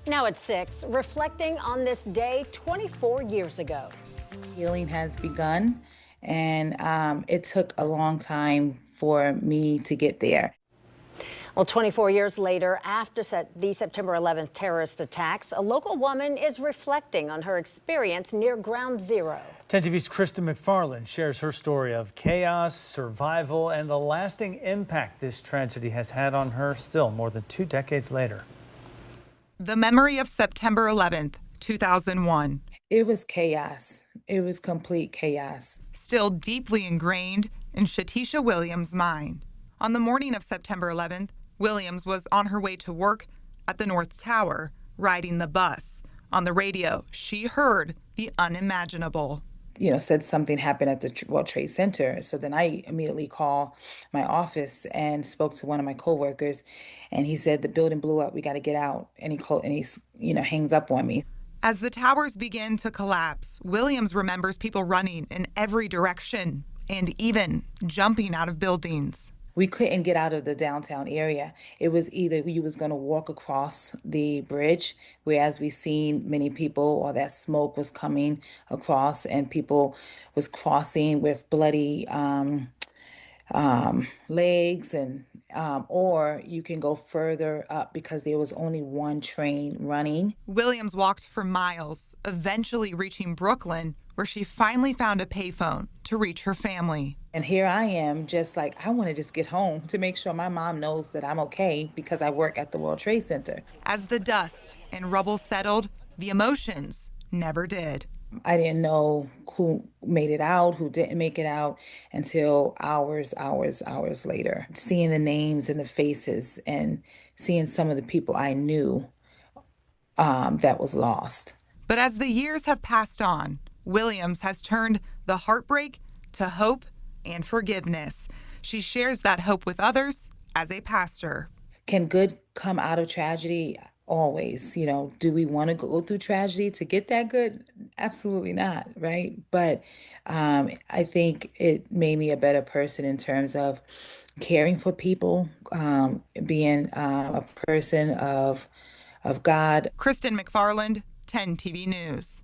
Now at 6, reflecting on this day 24 years ago. Healing has begun, and it took a long time for me to get there. Well, 24 years later, after the September 11th terrorist attacks, a local woman is reflecting on her experience near Ground Zero. 10 TV's Kristen McFarland shares her story of chaos, survival, and the lasting impact this tragedy has had on her still more than 2 decades later. The memory of September 11th, 2001. It was chaos. It was complete chaos. Still deeply ingrained in Shatisha Williams' mind. On the morning of September 11th, Williams was on her way to work at the North Tower, riding the bus. On the radio, she heard the unimaginable. Said something happened at the World Trade Center. So then I immediately called my office and spoke to one of my coworkers, and he said the building blew up. We got to get out. And he hangs up on me. As the towers begin to collapse, Williams remembers people running in every direction and even jumping out of buildings. We couldn't get out of the downtown area. It was either you was going to walk across the bridge, whereas we seen many people, or that smoke was coming across, and people was crossing with bloody legs, and or you can go further up because there was only one train running. Williams walked for miles, eventually reaching Brooklyn, where she finally found a payphone to reach her family. And here I am, just like, I want to just get home to make sure my mom knows that I'm okay because I work at the World Trade Center. As the dust and rubble settled, the emotions never did. I didn't know who made it out, who didn't make it out, until hours later. Seeing the names and the faces and seeing some of the people I knew that was lost. But as the years have passed on, Williams has turned the heartbreak to hope and forgiveness. She shares that hope with others as a pastor. Can good come out of tragedy? Always. Do we want to go through tragedy to get that good? Absolutely not, right? But I think it made me a better person in terms of caring for people, being a person of God. Kristen McFarland, 10 TV News.